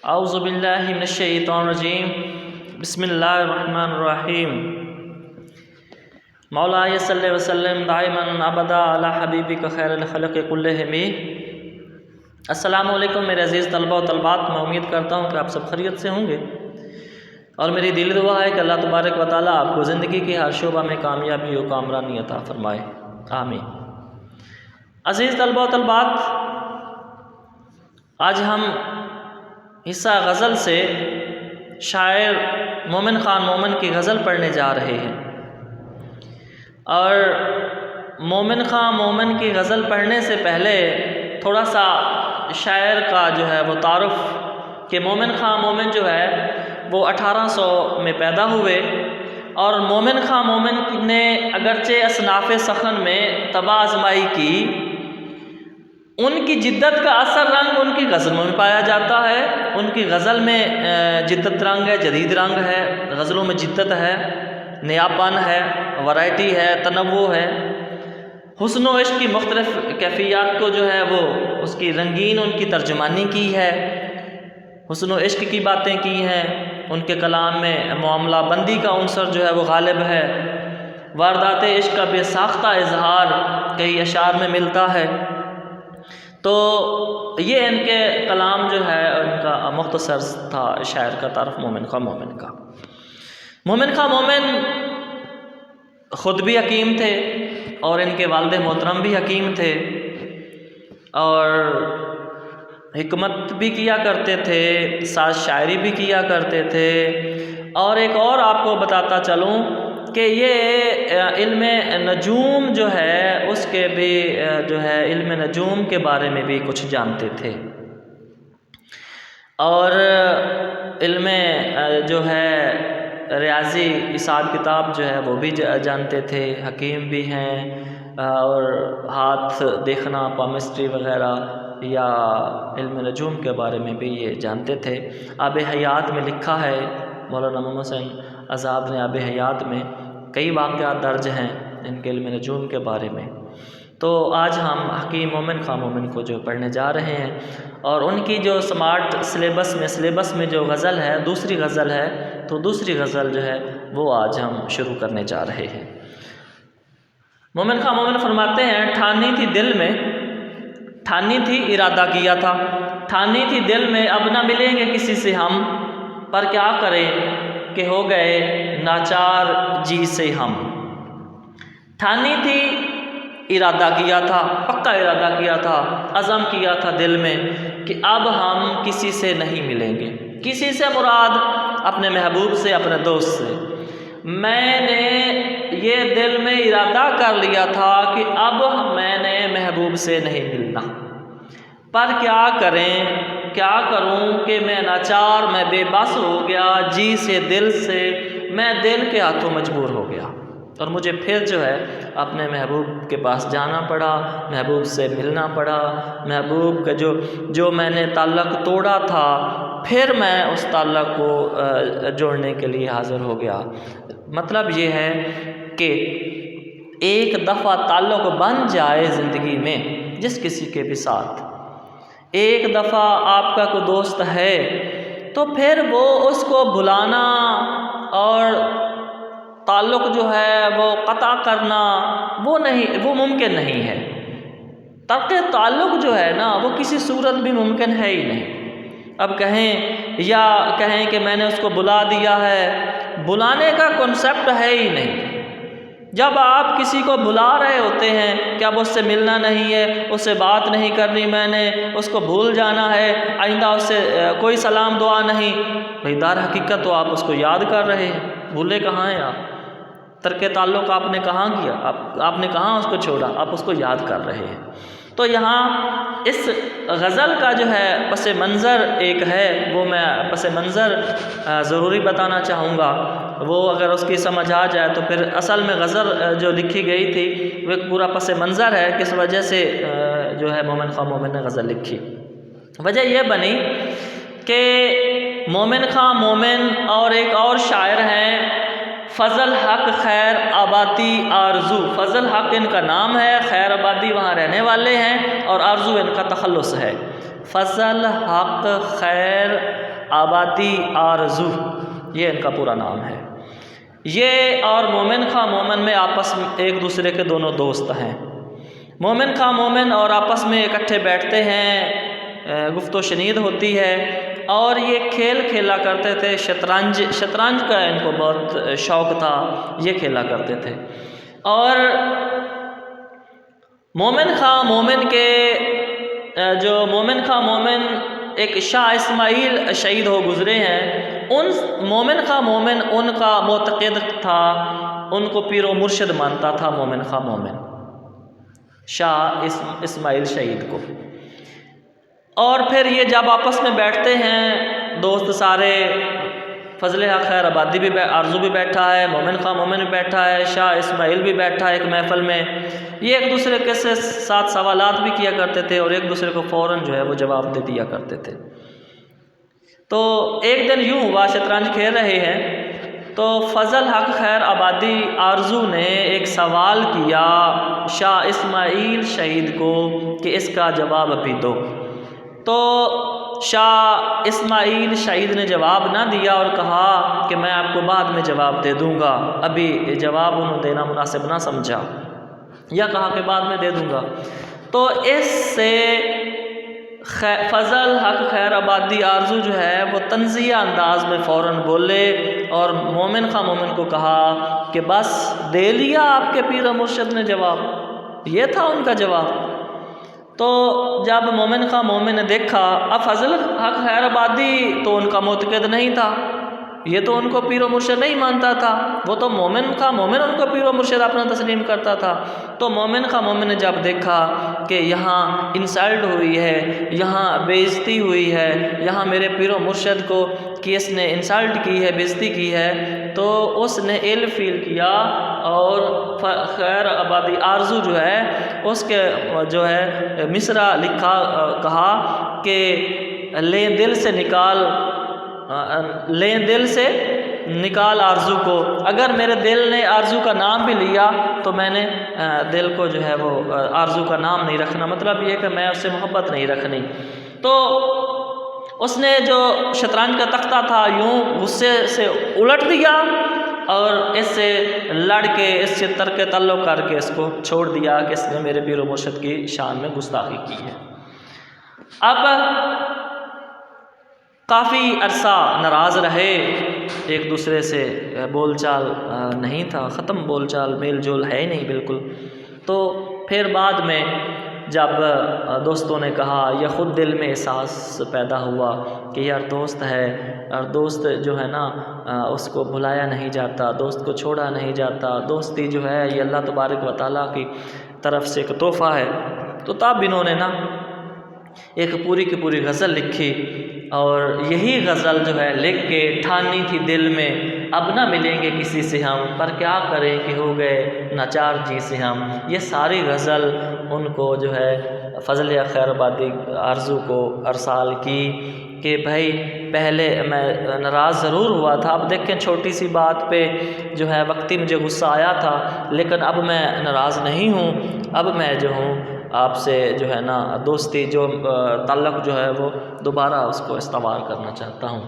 اعوذ باللہ من الشیطان الرجیم بسم اللہ الرحمن الرحیم مولاي صلی وسلم دائما ابدا علی حبیبک خیر الخلق کلہم۔ السلام علیکم میرے عزیز طلبہ و طلبات، میں امید کرتا ہوں کہ آپ سب خیریت سے ہوں گے، اور میری دلی دعا ہے کہ اللہ تبارک و تعالیٰ آپ کو زندگی کے ہر شعبہ میں کامیابی و کامرانی عطا فرمائے، آمین۔ عزیز طلبہ و طلبات، آج ہم حصہ غزل سے شاعر مومن خان مومن کی غزل پڑھنے جا رہے ہیں، اور مومن خان مومن کی غزل پڑھنے سے پہلے تھوڑا سا شاعر کا جو ہے وہ تعارف کہ مومن خان مومن جو ہے وہ 1800 میں پیدا ہوئے، اور مومن خان مومن نے اگرچہ اصناف سخن میں تباہ آزمائی کی، ان کی جدت کا اثر رنگ ان کی غزل میں پایا جاتا ہے۔ ان کی غزل میں جدت رنگ ہے، جدید رنگ ہے، غزلوں میں جدت ہے، نیاپن ہے، ورائٹی ہے، تنوع ہے، حسن و عشق کی مختلف کیفیات کو جو ہے وہ اس کی رنگین ان کی ترجمانی کی ہے، حسن و عشق کی باتیں کی ہیں، ان کے کلام میں معاملہ بندی کا عنصر جو ہے وہ غالب ہے، واردات عشق کا بے ساختہ اظہار کئی اشعار میں ملتا ہے۔ تو یہ ان کے کلام جو ہے ان کا مختصر تھا شاعر کا تعارف مومن خان مومن کا۔ مومن خان مومن خود بھی حکیم تھے، اور ان کے والد محترم بھی حکیم تھے، اور حکمت بھی کیا کرتے تھے، ساز شاعری بھی کیا کرتے تھے۔ اور ایک اور آپ کو بتاتا چلوں کہ یہ علم نجوم جو ہے اس کے بھی جو ہے علم نجوم کے بارے میں بھی کچھ جانتے تھے، اور علم جو ہے ریاضی حساب کتاب جو ہے وہ بھی جانتے تھے، حکیم بھی ہیں، اور ہاتھ دیکھنا، پامسٹری وغیرہ یا علم نجوم کے بارے میں بھی یہ جانتے تھے۔ آب حیات میں لکھا ہے، مولانا محمد حسین آزاد نے آب حیات میں کئی واقعات درج ہیں ان کے علم نجوم کے بارے میں۔ تو آج ہم حکیم مومن خان مومن کو جو پڑھنے جا رہے ہیں، اور ان کی جو سمارٹ سلیبس میں جو غزل ہے، دوسری غزل ہے، تو دوسری غزل جو ہے وہ آج ہم شروع کرنے جا رہے ہیں۔ مومن خان مومن فرماتے ہیں، ٹھانی تھی دل میں، ٹھانی تھی ارادہ کیا تھا، ٹھانی تھی دل میں اب نہ ملیں گے کسی سے ہم، پر کیا کریں کہ ہو گئے ناچار جی سے ہم۔ ٹھانی تھی ارادہ کیا تھا، پکا ارادہ کیا تھا، عزم کیا تھا دل میں کہ اب ہم کسی سے نہیں ملیں گے، کسی سے مراد اپنے محبوب سے، اپنے دوست سے۔ میں نے یہ دل میں ارادہ کر لیا تھا کہ اب میں نے محبوب سے نہیں ملنا، پر کیا کریں، کیا کروں کہ میں ناچار، میں بے بس ہو گیا، جی سے دل سے، میں دل کے ہاتھوں مجبور ہو گیا، اور مجھے پھر جو ہے اپنے محبوب کے پاس جانا پڑا، محبوب سے ملنا پڑا، محبوب کا جو میں نے تعلق توڑا تھا، پھر میں اس تعلق کو جوڑنے کے لیے حاضر ہو گیا۔ مطلب یہ ہے کہ ایک دفعہ تعلق بن جائے زندگی میں جس کسی کے بھی ساتھ، ایک دفعہ آپ کا کوئی دوست ہے، تو پھر وہ اس کو بھلانا اور تعلق جو ہے وہ قطع کرنا وہ ممکن نہیں ہے۔ ترک تعلق جو ہے نا وہ کسی صورت بھی ممکن ہے ہی نہیں۔ اب کہیں کہ میں نے اس کو بلا دیا ہے، بلانے کا کنسیپٹ ہے ہی نہیں۔ جب آپ کسی کو بلا رہے ہوتے ہیں کہ اب اس سے ملنا نہیں ہے، اس سے بات نہیں کرنی، میں نے اس کو بھول جانا ہے، آئندہ اس سے کوئی سلام دعا نہیں، بھئی در حقیقت تو آپ اس کو یاد کر رہے ہیں، بھولے کہاں ہیں آپ؟ ترک تعلق آپ نے کہاں کیا؟ آپ نے کہاں اس کو چھوڑا؟ آپ اس کو یاد کر رہے ہیں۔ تو یہاں اس غزل کا جو ہے پس منظر ایک ہے، وہ میں پس منظر ضروری بتانا چاہوں گا، وہ اگر اس کی سمجھ آ جائے تو پھر اصل میں غزل جو لکھی گئی تھی وہ ایک پورا پس منظر ہے، کس وجہ سے جو ہے مومن خان مومن نے غزل لکھی۔ وجہ یہ بنی کہ مومن خان مومن اور ایک اور شاعر ہیں فضل حق خیر آبادی آرزو، فضل حق ان کا نام ہے، خیر آبادی وہاں رہنے والے ہیں، اور آرزو ان کا تخلص ہے۔ فضل، حق، خیر، آبادی، آرزو، یہ ان کا پورا نام ہے۔ یہ اور مومن خواہ مومن میں آپس میں ایک دوسرے کے دونوں دوست ہیں۔ مومن خواہ مومن اور آپس میں اکٹھے بیٹھتے ہیں، گفت و شنید ہوتی ہے، اور یہ کھیل کھیلا کرتے تھے، شطرنج کا ان کو بہت شوق تھا، یہ کھیلا کرتے تھے۔ اور مومن خواہ مومن کے جو مومن خواہ مومن ایک شاہ اسماعیل شہید ہو گزرے ہیں، ان مومن خواہ مومن ان کا معتقد تھا، ان کو پیر و مرشد مانتا تھا مومن خواہ مومن، شاہ اسماعیل شہید کو۔ اور پھر یہ جب آپس میں بیٹھتے ہیں دوست سارے، فضل حق خیر آبادی بھی آرزو بھی بیٹھا ہے، مومن خواہ مومن بھی بیٹھا ہے، شاہ اسماعیل بھی بیٹھا ہے ایک محفل میں، یہ ایک دوسرے کے ساتھ سوالات بھی کیا کرتے تھے اور ایک دوسرے کو فوراً جو ہے وہ جواب دے دیا کرتے تھے۔ تو ایک دن یوں ہوا، شطرنج کھیل رہے ہیں تو فضل حق خیر آبادی آرزو نے ایک سوال کیا شاہ اسماعیل شہید کو کہ اس کا جواب ابھی دو۔ تو شاہ اسماعیل شہید نے جواب نہ دیا اور کہا کہ میں آپ کو بعد میں جواب دے دوں گا، ابھی جواب انہوں دینا مناسب نہ سمجھا، یا کہا کہ بعد میں دے دوں گا۔ تو اس سے فضل حق خیر آبادی آرزو جو ہے وہ طنزیہ انداز میں فوراً بولے اور مومن خواہ مومن کو کہا کہ بس دے لیا آپ کے پیر و مرشد نے جواب، یہ تھا ان کا جواب۔ تو جب مومن خواہ مومن نے دیکھا، اب فضل حق خیر آبادی تو ان کا معتقد نہیں تھا، یہ تو ان کو پیر و مرشد نہیں مانتا تھا، وہ تو مومن خواہ مومن ان کو پیر و مرشد اپنا تسلیم کرتا تھا۔ تو مومن خواہ مومن نے جب دیکھا کہ یہاں انسلٹ ہوئی ہے، یہاں بے عزتی ہوئی ہے، یہاں میرے پیر و مرشد کو کہ اس نے انسلٹ کی ہے، بے عزتی کی ہے، تو اس نے ایل فیل کیا اور خیر آبادی آرزو جو ہے اس کے جو ہے مصرع لکھا، کہا کہ لیں دل سے نکال آرزو کو، اگر میرے دل نے آرزو کا نام بھی لیا تو میں نے دل کو جو ہے وہ آرزو کا نام نہیں رکھنا، مطلب یہ کہ میں اس سے محبت نہیں رکھنی۔ تو اس نے جو شطرنج کا تختہ تھا یوں غصے سے الٹ دیا اور اس سے لڑ کے اس سے ترک تعلق کر کے اس کو چھوڑ دیا کہ اس نے میرے پیر و مرشد کی شان میں گستاخی کی ہے۔ اب کافی عرصہ ناراض رہے، ایک دوسرے سے بول چال نہیں تھا، ختم بول چال، میل جول ہے ہی نہیں بالکل۔ تو پھر بعد میں جب دوستوں نے کہا یا خود دل میں احساس پیدا ہوا کہ یار دوست ہے اور دوست جو ہے نا اس کو بھلایا نہیں جاتا، دوست کو چھوڑا نہیں جاتا، دوستی جو ہے یہ اللہ تبارک و تعالیٰ کی طرف سے ایک تحفہ ہے، تو تب انہوں نے نا ایک پوری کی پوری غزل لکھی، اور یہی غزل جو ہے لکھ کے ٹھانی تھی دل میں اب نہ ملیں گے کسی سے ہم، پر کیا کریں کہ ہو گئے ناچار جی سے ہم۔ یہ ساری غزل ان کو جو ہے فضل خیر آبادی آرزو کو ارسال کی کہ بھائی پہلے میں ناراض ضرور ہوا تھا، اب دیکھیں چھوٹی سی بات پہ جو ہے وقتی مجھے غصہ آیا تھا، لیکن اب میں ناراض نہیں ہوں، اب میں جو ہوں آپ سے جو ہے نا دوستی جو تعلق جو ہے وہ دوبارہ اس کو استوار کرنا چاہتا ہوں۔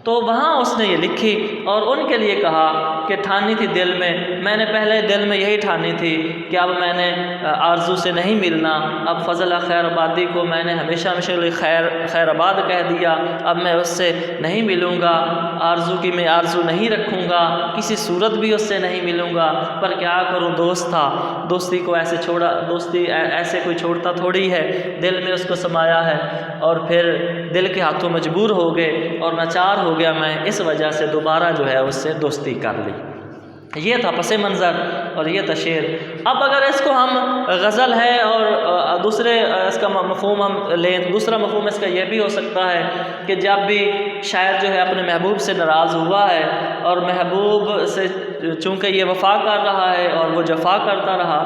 تو وہاں اس نے یہ لکھی اور ان کے لیے کہا کہ ٹھانی تھی دل میں نے پہلے دل میں یہی ٹھانی تھی کہ اب میں نے آرزو سے نہیں ملنا، اب فضل خیر آبادی کو میں نے ہمیشہ ہمیشہ خیر آباد کہہ دیا، اب میں اس سے نہیں ملوں گا، آرزو کی میں آرزو نہیں رکھوں گا، کسی صورت بھی اس سے نہیں ملوں گا، پر کیا کروں دوست تھا، دوستی کو ایسے چھوڑا، دوستی ایسے کوئی چھوڑتا تھوڑی ہے، دل میں اس کو سمایا ہے، اور پھر دل کے ہاتھوں مجبور ہو گئے اور ناچار ہو گیا میں، اس وجہ سے دوبارہ جو ہے اس سے دوستی کر لی۔ یہ تھا پس منظر اور یہ تھا شعر۔ اب اگر اس کو ہم غزل ہے اور دوسرے اس کا مفہوم ہم لیں، دوسرا مفہوم اس کا یہ بھی ہو سکتا ہے کہ جب بھی شاعر جو ہے اپنے محبوب سے ناراض ہوا ہے اور محبوب سے چونکہ یہ وفا کر رہا ہے اور وہ جفا کرتا رہا،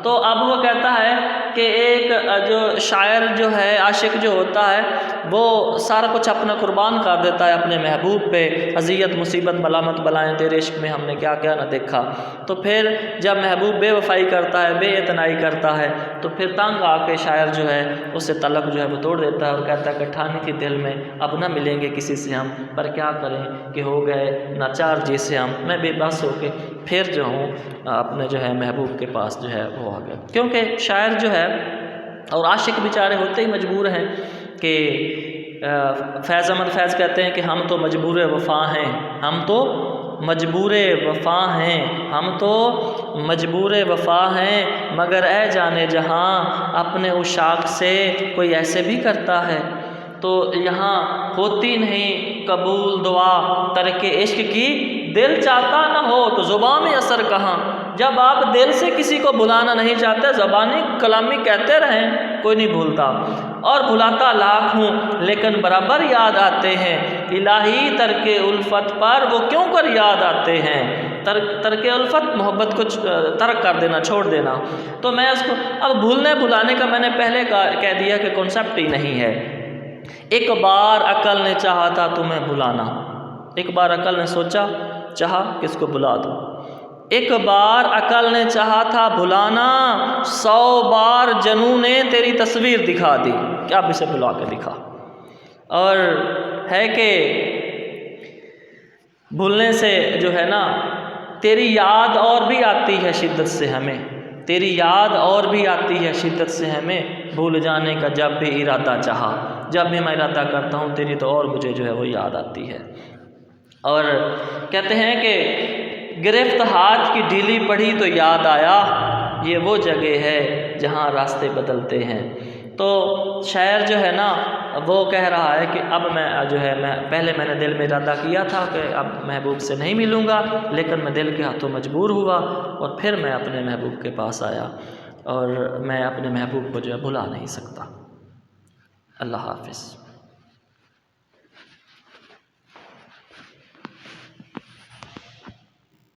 تو اب وہ کہتا ہے کہ ایک جو شاعر جو ہے، عاشق جو ہوتا ہے، وہ سارا کچھ اپنا قربان کر دیتا ہے اپنے محبوب پہ، اذیت مصیبت ملامت بلائیں تیرے عشق میں ہم نے کیا کیا نہ دیکھا۔ تو پھر جب محبوب بے وفائی کرتا ہے، بے اعتنائی کرتا ہے، تو پھر تنگ آ کے شاعر جو ہے اسے طلب جو ہے وہ توڑ دیتا ہے اور کہتا ہے کہ ٹھانی تھی دل میں اب نہ ملیں گے کسی سے ہم، پر کیا کریں کہ ہو گئے ناچار جی سے ہم، میں بے بس ہو کے پھر جو ہوں اپنے جو ہے محبوب کے پاس جو ہے وہ آ گیا۔ کیونکہ شاعر جو ہے اور عاشق بیچارے ہوتے ہی مجبور ہیں کہ فیض احمد فیض کہتے ہیں کہ ہم تو مجبور وفا ہیں، ہم تو مجبور وفا ہیں، ہم تو مجبور وفا ہیں، مگر اے جانے جہاں اپنے عشاق سے کوئی ایسے بھی کرتا ہے۔ تو یہاں ہوتی نہیں قبول دعا ترک عشق کی، دل چاہتا نہ ہو تو زبان میں اثر کہاں۔ جب آپ دل سے کسی کو بھلانا نہیں چاہتے، زبانی کلامی کہتے رہیں، کوئی نہیں بھولتا، اور بھلاتا لاکھ ہوں لیکن برابر یاد آتے ہیں۔ الہی ترک الفت پر وہ کیوں کر یاد آتے ہیں۔ ترک الفت محبت کو ترک کر دینا، چھوڑ دینا۔ تو میں اس کو اب بھولنے بھلانے کا میں نے پہلے کہہ دیا کہ کنسیپٹ ہی نہیں ہے۔ ایک بار عقل نے چاہا تھا تمہیں بھلانا، ایک بار عقل نے سوچا چاہا کہ اس کو بھلا دو، ایک بار عقل نے چاہا تھا بھلانا، 100 بار جنوں نے تیری تصویر دکھا دی کہ اب اسے بھلا کے دکھا۔ اور ہے کہ بھولنے سے جو ہے نا تیری یاد اور بھی آتی ہے شدت سے ہمیں، تیری یاد اور بھی آتی ہے شدت سے ہمیں، بھول جانے کا جب بھی ارادہ چاہا، جب بھی میں ارادہ کرتا ہوں تیری تو اور مجھے جو ہے وہ یاد آتی ہے۔ اور کہتے ہیں کہ گرفت ہاتھ کی ڈھیلی پڑی تو یاد آیا، یہ وہ جگہ ہے جہاں راستے بدلتے ہیں۔ تو شاعر جو ہے نا وہ کہہ رہا ہے کہ اب میں جو ہے پہلے میں نے دل میں ارادہ کیا تھا کہ اب محبوب سے نہیں ملوں گا، لیکن میں دل کے ہاتھوں مجبور ہوا اور پھر میں اپنے محبوب کے پاس آیا، اور میں اپنے محبوب کو جو ہے بھلا نہیں سکتا۔ اللہ حافظ۔